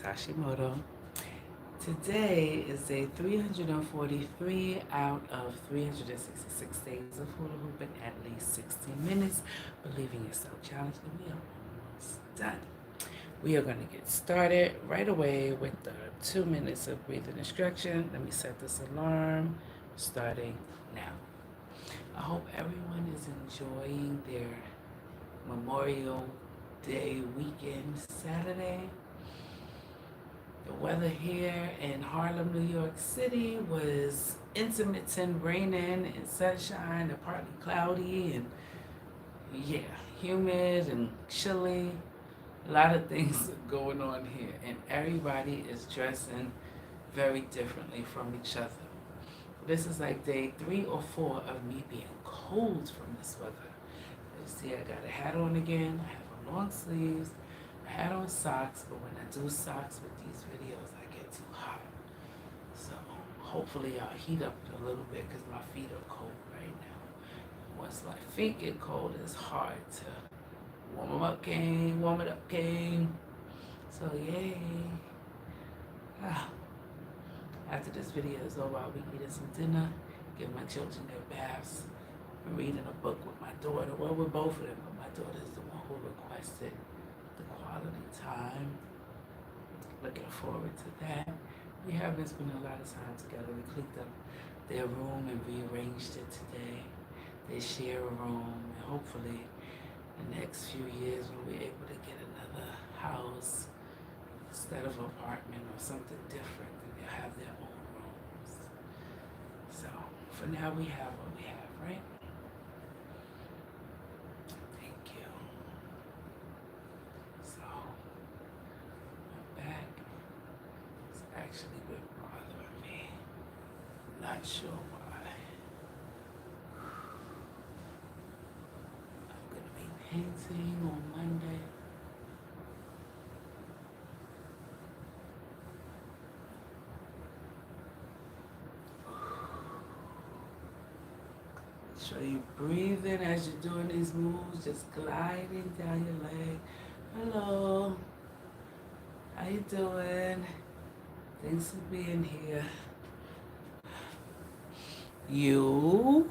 Tashii Moto. Today is day 343 out of 366 days of hula hooping at least 16 minutes. Believing yourself challenge, and we are almost done. We are going to get started right away with the 2 minutes of breathing instruction. Let me set this alarm starting now. I hope everyone is enjoying their Memorial Day weekend Saturday. The weather here in Harlem, New York City was intermittent raining and sunshine and partly cloudy and humid and chilly. A lot of things going on here, and everybody is dressing very differently from each other. This is like day 3 or 4 of me being cold from this weather. You see, I got a hat on again. I have on long sleeves. I had on socks, but when I do socks with these videos, I get too hot. So hopefully I'll heat up a little bit because my feet are cold right now. Once my feet get cold, it's hard to warm it up game. So yay. After this video is over, I'll be eating some dinner, give my children their baths, and reading a book with my daughter. Well, with both of them, but my daughter is the one who requested the quality time. Looking forward to that. We haven't spent a lot of time together. We cleaned up their room and rearranged it today. They share a room, and hopefully the next few years we'll be able to get another house instead of an apartment or something different, and they'll have their own rooms. So for now we have what we have, right? Thank you. So my back has actually been bothering me. Not sure why. I'm gonna be painting on Monday. So you breathing as you're doing these moves, just gliding down your leg. Hello, how you doing? Thanks for being here. You.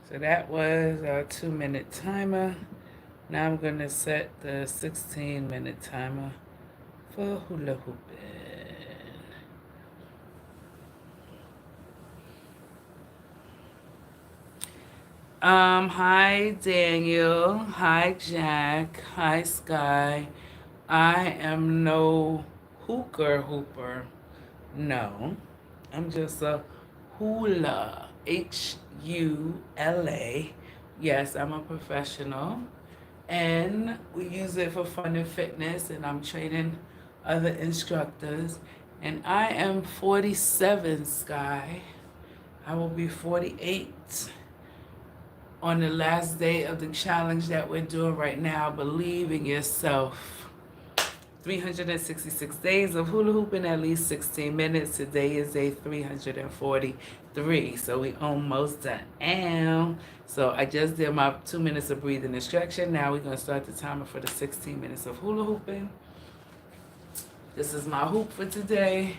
So that was our 2-minute timer. Now I'm gonna set the 16-minute timer for hula hooping. Hi Daniel, hi Jack, hi Sky. I am no hooper. No, I'm just a hula, Hula. Yes, I'm a professional, and we use it for fun and fitness, and I'm training other instructors. And I am 47, Sky. I will be 48 on the last day of the challenge that we're doing right now. Believe in yourself. 366 days of hula hooping, at least 16 minutes. Today is day 343, so we almost done. So I just did my 2 minutes of breathing instruction. Now we're going to start the timer for the 16 minutes of hula hooping. This is my hoop for today.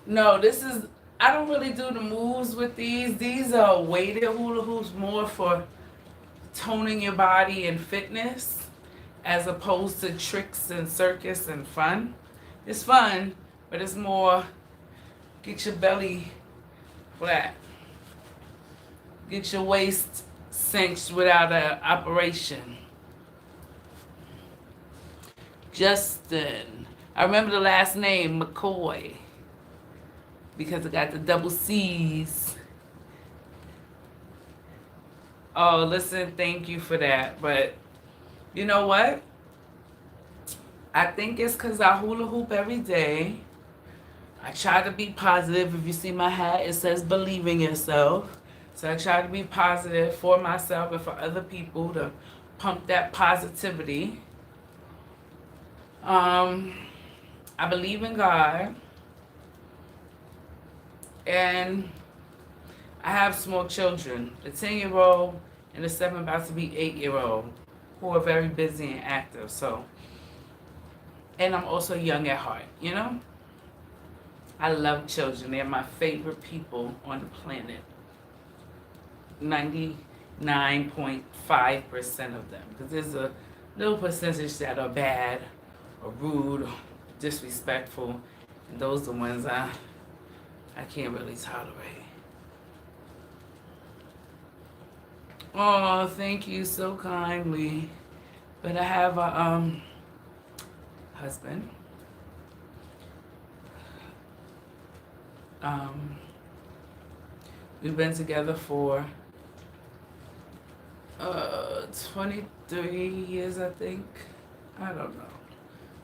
No, I don't really do the moves with these. These are weighted hula hoops, more for toning your body and fitness, as opposed to tricks and circus and fun. It's fun, but it's more get your belly flat, get your waist cinched without an operation. Justin, I remember the last name, McCoy, because I got the double C's. Oh, listen, thank you for that. But you know what? I think it's because I hula hoop every day. I try to be positive. If you see my hat, it says believe in yourself. So I try to be positive for myself and for other people to pump that positivity. I believe in God. And I have small children. The 10-year-old and a 7 about to be 8-year-old who are very busy and active. So, and I'm also young at heart, you know? I love children. They're my favorite people on the planet. 99.5% of them. Because there's a little percentage that are bad or rude or disrespectful. And those are the ones I can't really tolerate. Oh, thank you so kindly. But I have a husband. We've been together for 23 years, I think. I don't know.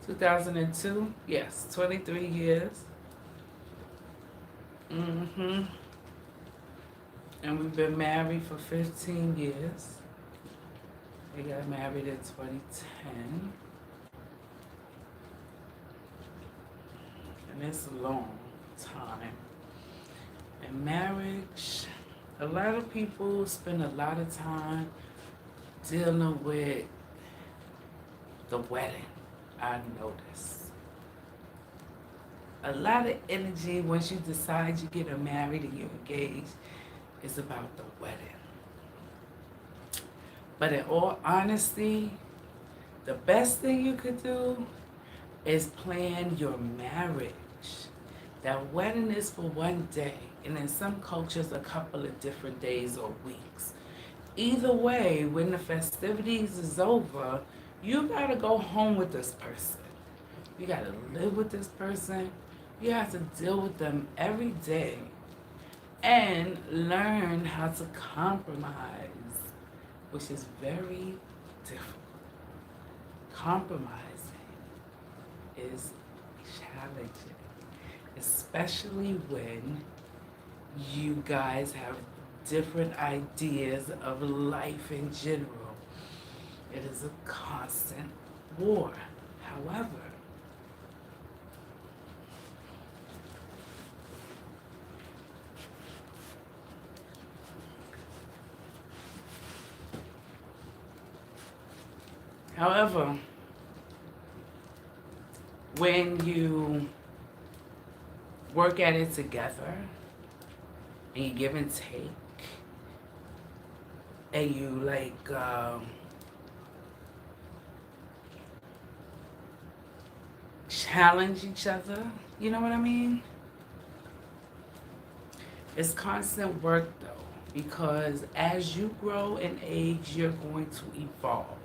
2002? Yes, 23 years. And we've been married for 15 years. We got married in 2010. And it's a long time. And marriage, a lot of people spend a lot of time dealing with the wedding, I noticed. A lot of energy once you decide you get married and you're engaged is about the wedding. But in all honesty, the best thing you could do is plan your marriage. That wedding is for one day, and in some cultures, a couple of different days or weeks. Either way, when the festivities is over, you gotta go home with this person. You gotta live with this person. You have to deal with them every day and learn how to compromise, which is very difficult. Compromising is challenging, especially when you guys have different ideas of life in general. It is a constant war. However, when you work at it together and you give and take, and you challenge each other, you know what I mean? It's constant work though, because as you grow in age, you're going to evolve.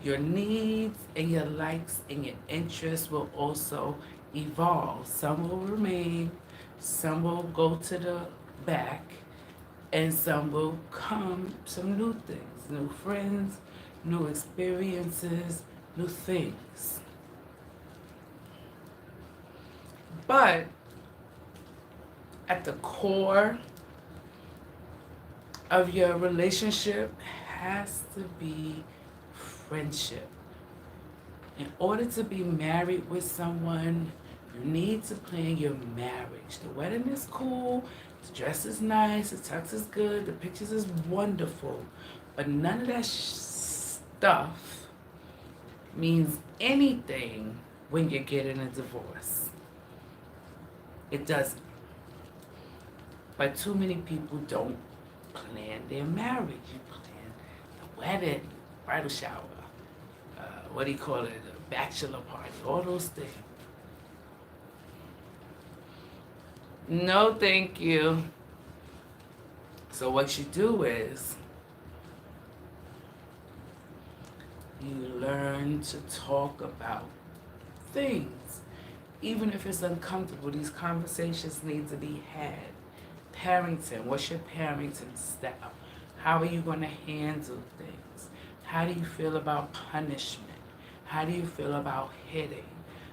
Your needs and your likes and your interests will also evolve. Some will remain, some will go to the back, and some will come some new things, new friends, new experiences, new things. But at the core of your relationship has to be friendship. In order to be married with someone, you need to plan your marriage. The wedding is cool, the dress is nice, the tux is good, the pictures is wonderful, but none of that stuff means anything when you're getting a divorce. It doesn't. But too many people don't plan their marriage. You plan the wedding, bridal shower, what do you call it, a bachelor party, all those things. No, thank you. So what you do is you learn to talk about things. Even if it's uncomfortable, these conversations need to be had. Parenting, what's your parenting style? How are you going to handle things? How do you feel about punishment? How do you feel about hitting?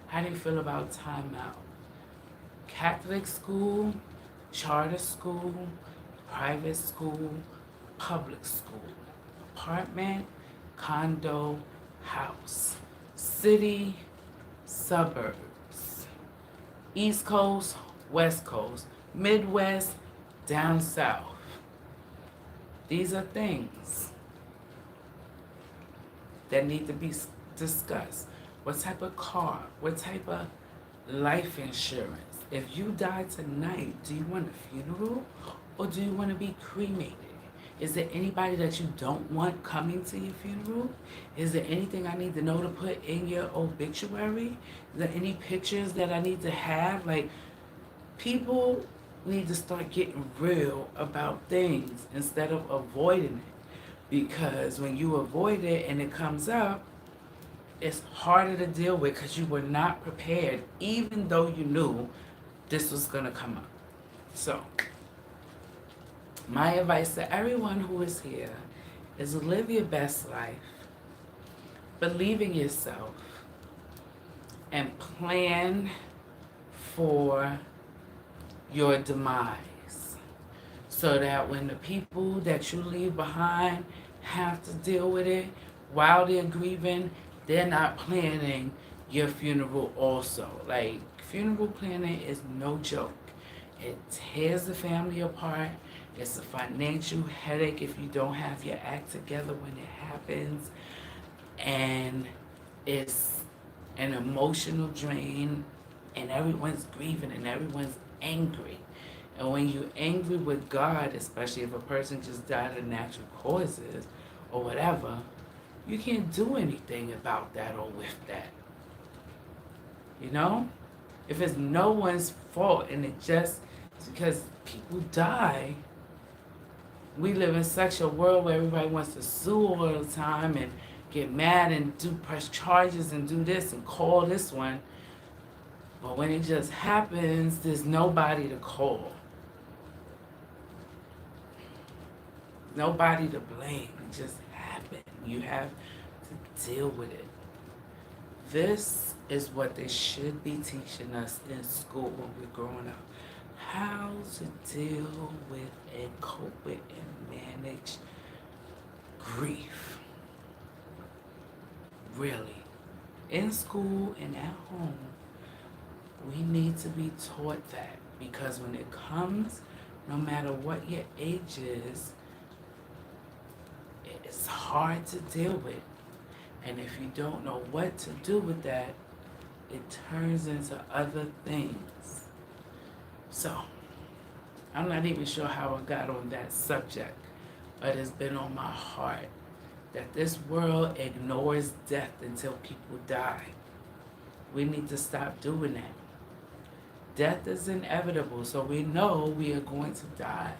How do you feel about timeout? Catholic school, charter school, private school, public school, apartment, condo, house, city, suburbs, East Coast, West Coast, Midwest, down south. These are things. that need to be discussed. What type of car? What type of life insurance? If you die tonight, do you want a funeral or do you want to be cremated? Is there anybody that you don't want coming to your funeral? Is there anything I need to know to put in your obituary? Is there any pictures that I need to have? Like, people need to start getting real about things instead of avoiding it. Because when you avoid it and it comes up, it's harder to deal with because you were not prepared, even though you knew this was going to come up. So, my advice to everyone who is here is live your best life, believe in yourself, and plan for your demise so that when the people that you leave behind have to deal with it while they're grieving, they're not planning your funeral also. Like, funeral planning is no joke. It tears the family apart. It's a financial headache if you don't have your act together when it happens. And it's an emotional drain, and everyone's grieving and everyone's angry. And when you're angry with God, especially if a person just died of natural causes or whatever, you can't do anything about that or with that. You know? If it's no one's fault and it just because people die, we live in such a world where everybody wants to sue all the time and get mad and press charges and do this and call this one. But when it just happens, there's nobody to call. Nobody to blame. It just happened. You have to deal with it. This is what they should be teaching us in school when we're growing up. How to deal with and cope with and manage grief. Really. In school and at home, we need to be taught that, because when it comes, no matter what your age is, it's hard to deal with. And if you don't know what to do with that, it turns into other things. So, I'm not even sure how I got on that subject, but it's been on my heart that this world ignores death until people die. We need to stop doing that. Death is inevitable, so we know we are going to die.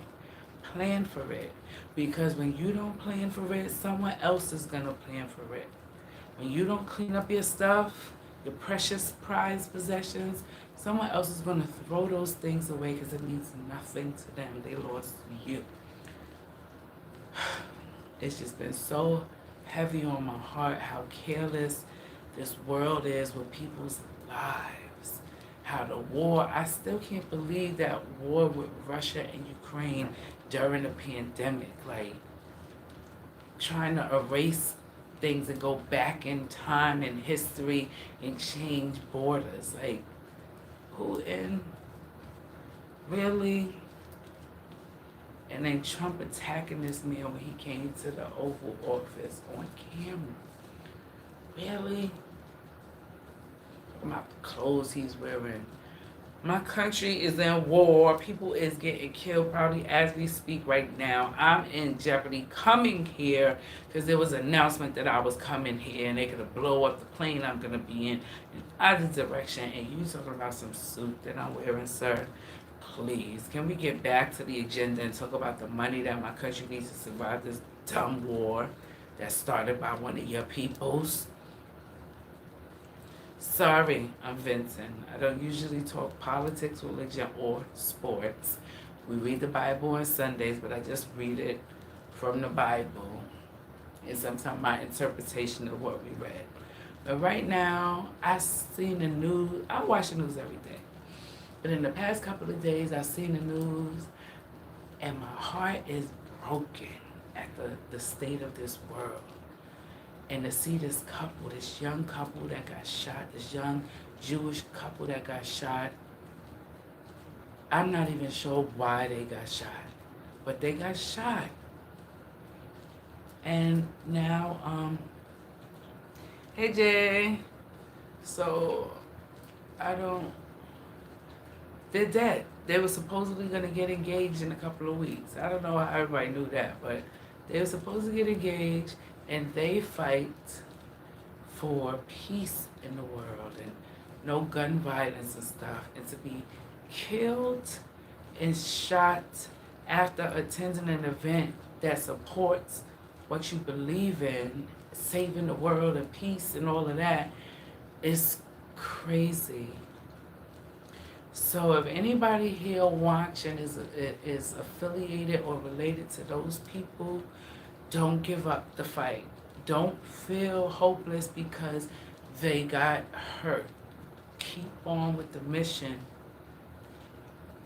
Plan for it, because when you don't plan for it, someone else is going to plan for it. When you don't clean up your stuff, your precious prized possessions, someone else is going to throw those things away because it means nothing to them. They lost you. It's just been so heavy on my heart how careless this world is with people's lives. How the war, I still can't believe that war with Russia and Ukraine during the pandemic. Like, trying to erase things and go back in time and history and change borders. Like, Putin, really? And then Trump attacking this man when he came to the Oval Office on camera. Really? About the clothes he's wearing. My country is in war. People is getting killed probably as we speak right now. I'm in jeopardy coming here because there was an announcement that I was coming here and they're going to blow up the plane I'm going to be in either direction. And you talking about some suit that I'm wearing, sir? Please, can we get back to the agenda and talk about the money that my country needs to survive this dumb war that started by one of your peoples? Sorry, I'm Vincent. I don't usually talk politics, religion, or sports. We read the Bible on Sundays, but I just read it from the Bible and sometimes my interpretation of what we read. But right now, I've seen the news. I watch the news every day. But in the past couple of days, I've seen the news, and my heart is broken at the state of this world. And to see this couple, this young couple that got shot, this young Jewish couple that got shot, I'm not even sure why they got shot, but they got shot. And now Hey Jay. So I don't. They're dead. They were supposedly gonna get engaged in a couple of weeks. I don't know how everybody knew that, but they were supposed to get engaged, and they fight for peace in the world and no gun violence and stuff. And to be killed and shot after attending an event that supports what you believe in, saving the world and peace and all of that, is crazy. So if anybody here watching is affiliated or related to those people, don't give up the fight. Don't feel hopeless because they got hurt. Keep on with the mission.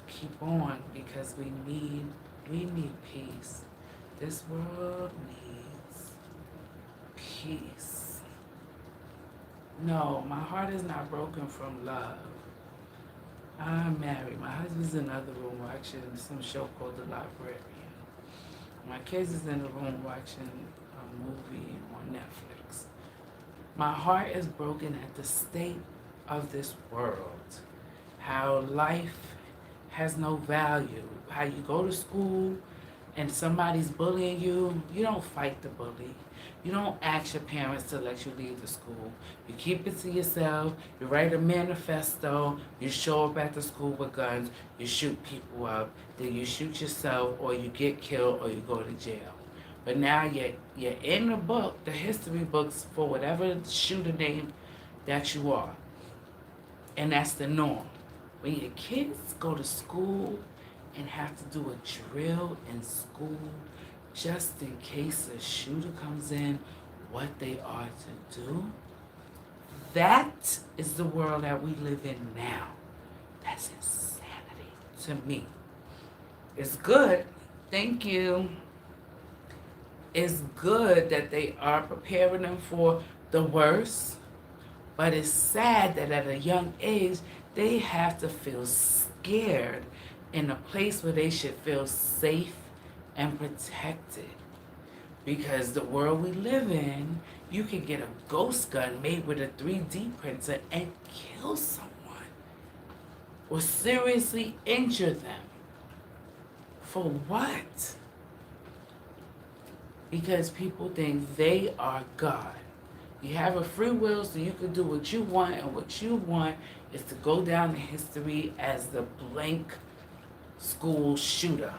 Keep on because we need peace. This world needs peace. No, my heart is not broken from love. I'm married. My husband's in the other room watching some show called The Librarian. My kids is in the room watching a movie on Netflix. My heart is broken at the state of this world. How life has no value. How you go to school and somebody's bullying you, you don't fight the bully. You don't ask your parents to let you leave the school. You keep it to yourself. You write a manifesto. You show up at the school with guns. You shoot people up. Then you shoot yourself, or you get killed, or you go to jail. But now you're in the book, the history books, for whatever shooter name that you are. And that's the norm. When your kids go to school and have to do a drill in school, just in case a shooter comes in, what they are to do. That is the world that we live in now. That's insanity to me. It's good. Thank you. It's good that they are preparing them for the worst, but it's sad that at a young age, they have to feel scared in a place where they should feel safe and protected. Because the world we live in, you can get a ghost gun made with a 3D printer and kill someone or seriously injure them. For what? Because people think they are God. You have a free will, so you can do what you want, and what you want is to go down in history as the blank school shooter.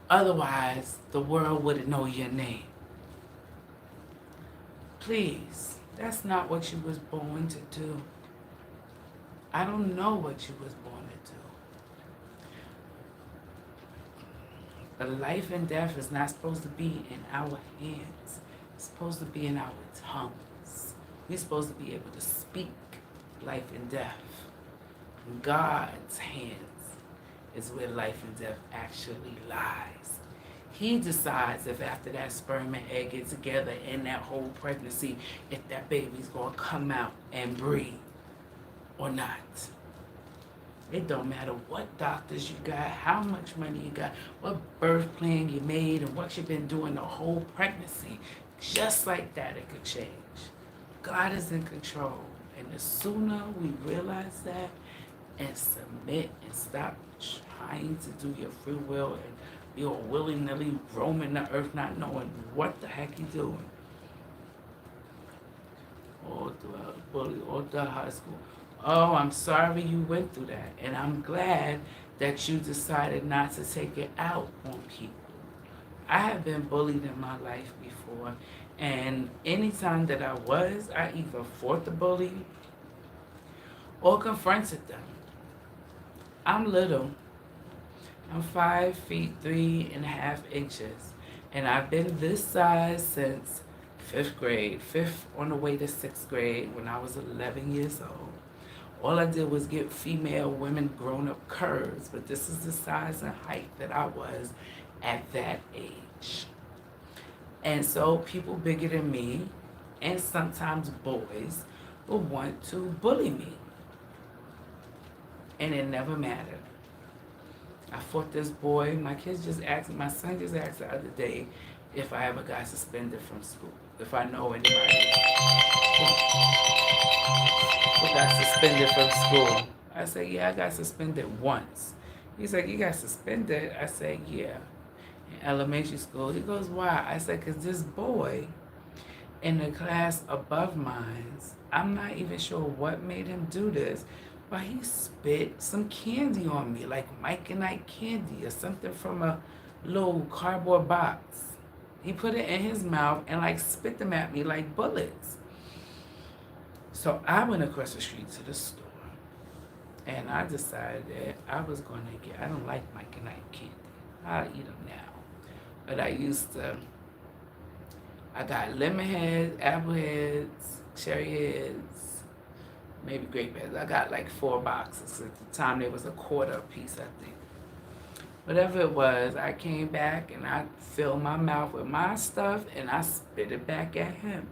Otherwise, the world wouldn't know your name. Please, that's not what you was born to do. I don't know what you was born to do. But life and death is not supposed to be in our hands. It's supposed to be in our tongues. We're supposed to be able to speak life and death. God's hands is where life and death actually lies. He decides if after that sperm and egg get together in that whole pregnancy, if that baby's gonna come out and breathe or not. It don't matter what doctors you got, how much money you got, what birth plan you made, and what you've been doing the whole pregnancy. Just like that, it could change. God is in control. And the sooner we realize that and submit and stop trying to do your free will and be all willy-nilly roaming the earth not knowing what the heck you're doing. All throughout the bully, all throughout high school. Oh, I'm sorry you went through that. And I'm glad that you decided not to take it out on people. I have been bullied in my life before. And anytime that I either fought the bully or confronted them. I'm little. I'm 5 feet 3.5 inches. And I've been this size since 5th grade. 5th on the way to 6th grade when I was 11 years old. All I did was get female women grown-up curves, but this is the size and height that I was at that age. And so people bigger than me, and sometimes boys, will want to bully me. And it never mattered. I fought this boy. My son just asked the other day if I ever got suspended from school. If I know anybody who got suspended from school. I said, yeah, I got suspended once. He's like, you got suspended? I said, yeah. In elementary school. He goes, why? I said, because this boy in the class above mine, I'm not even sure what made him do this, but he spit some candy on me, like Mike and Ike candy or something from a little cardboard box. He put it in his mouth and like spit them at me like bullets. So I went across the street to the store and I decided that I was going to I don't like Mike and Ike candy. I'll eat them now. But I got lemon heads, apple heads, cherry heads, maybe grape heads. I got like 4 boxes. At the time, there was a quarter a piece, I think. Whatever it was, I came back and I filled my mouth with my stuff and I spit it back at him.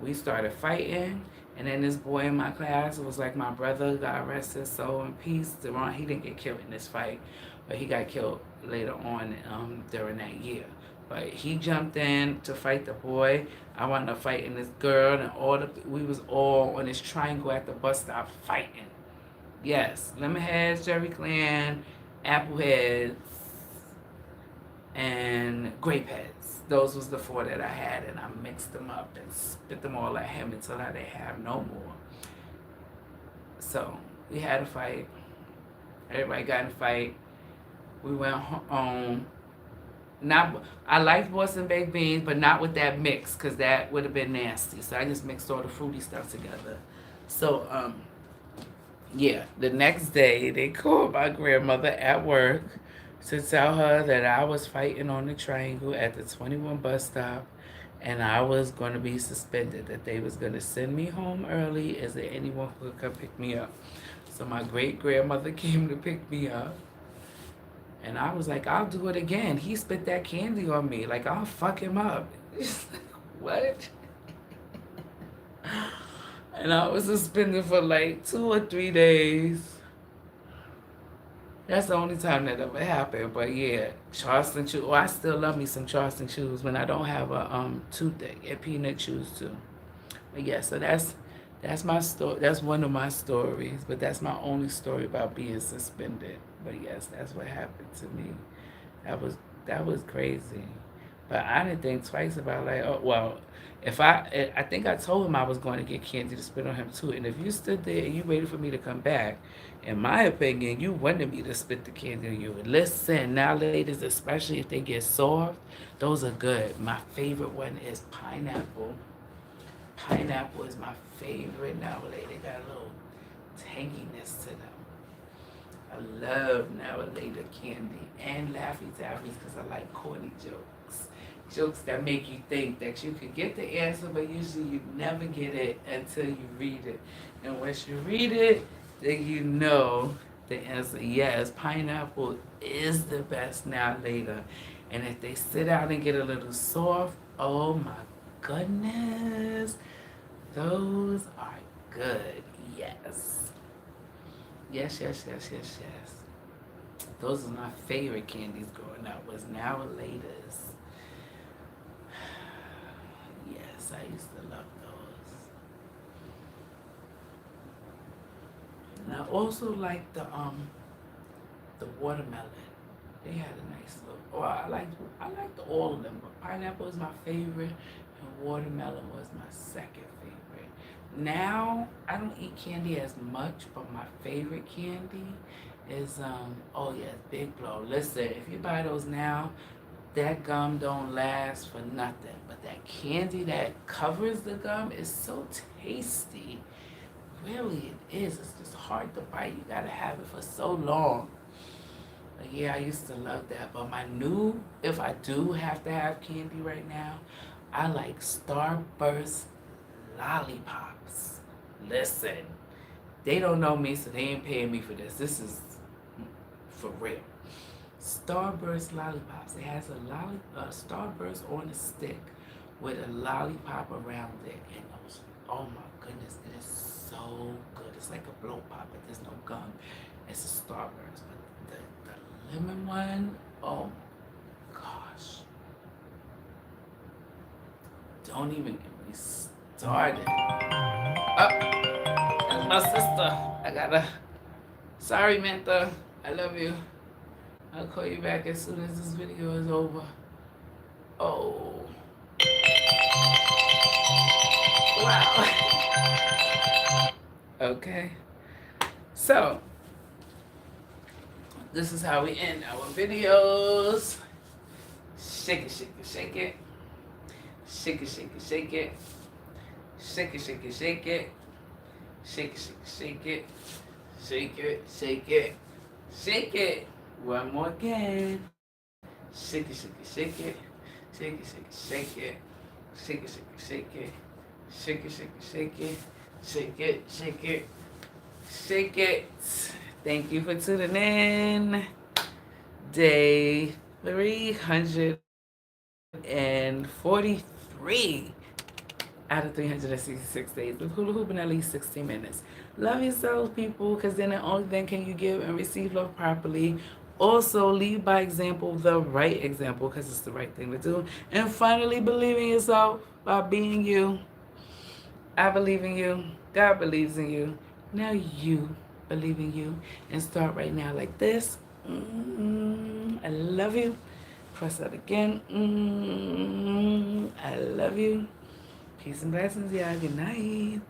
We started fighting, and then this boy in my class was like my brother, got arrested, so in peace. He didn't get killed in this fight, but he got killed later on during that year. But he jumped in to fight the boy. I wound up fighting this girl, and we was all on this triangle at the bus stop fighting. Yes, lemon heads, Jerry Clan, apple heads, and grape heads. Those was the 4 that I had, and I mixed them up and spit them all at him until I didn't have no more. So we had a fight. Everybody got in a fight. We went home. I liked Boston baked beans, but not with that mix, because that would have been nasty. So I just mixed all the fruity stuff together. So yeah, the next day they called my grandmother at work to tell her that I was fighting on the triangle at the 21 bus stop and I was going to be suspended, that they was going to send me home early. Is there anyone who could come pick me up? So my great grandmother came to pick me up. And I was like, I'll do it again. He spit that candy on me. Like, I'll fuck him up. She's like, what? And I was suspended for like 2 or 3 days. That's the only time that ever happened. But yeah, Charleston chews. Oh, I still love me some Charleston chews when I don't have a toothache, and peanut chews too. But yeah, so that's my story. That's one of my stories. But that's my only story about being suspended. But yes, that's what happened to me. That was crazy. But I didn't think twice about like, oh well, I think I told him I was going to get candy to spit on him too. And if you stood there and you waited for me to come back, in my opinion, you wanted me to spit the candy on you. Listen, now ladies, especially if they get soft, those are good. My favorite one is pineapple. Pineapple is my favorite now. They got a little tanginess to them. I love now later candy and Laffy Taffies because I like corny jokes. Jokes that make you think that you could get the answer, but usually you never get it until you read it. And once you read it, then you know the answer. Yes, pineapple is the best now later. And if they sit out and get a little soft, oh my goodness, those are good. Yes. Yes, yes, yes, yes, yes. Those are my favorite candies growing up, was now and laters. Yes, I used to love those. And I also liked the watermelon. They had a nice look. Oh, I liked all of them, but pineapple was my favorite and watermelon was my second favorite. Now I don't eat candy as much, but my favorite candy is oh yes, Big Blow. Listen, if you buy those now, that gum don't last for nothing. But that candy that covers the gum is so tasty. Really, it is. It's just hard to bite. You gotta have it for so long. But yeah, I used to love that. But if I do have to have candy right now, I like Starburst lollipops. Listen, they don't know me, so they ain't paying me for this. This is for real. Starburst lollipops. It has a Starburst on a stick with a lollipop around it, and those. Oh my goodness, it is so good. It's like a blow pop, but there's no gum. It's a Starburst, but the lemon one. Oh my gosh, Don't even get me started. Oh, that's my sister. I gotta. Sorry, Mantha. I love you. I'll call you back as soon as this video is over. Oh, wow. Okay. So, this is how we end our videos. Shake it, shake it, shake it. Shake it, shake it, shake it. Shake it, shake it, shake it. Shake it, shake it, shake it. Shake it, shake it. Shake it. One more again. Shake it, shake it, shake it. Shake it, shake it, shake it. Shake it, shake it, shake it. Shake it, shake it, shake it. Shake it, shake it. Shake it. Thank you for tuning in. Day 343 out of 366 days of hula hoop in at least 60 minutes. Love yourselves, people, because then the only thing can you give and receive love properly. Also, lead by example, the right example, because it's the right thing to do. And finally, believe in yourself by being you. I believe in you. God believes in you. Now you believe in you. And start right now like this. I love you. Press that again. I love you. Peace and blessings, y'all. Good night.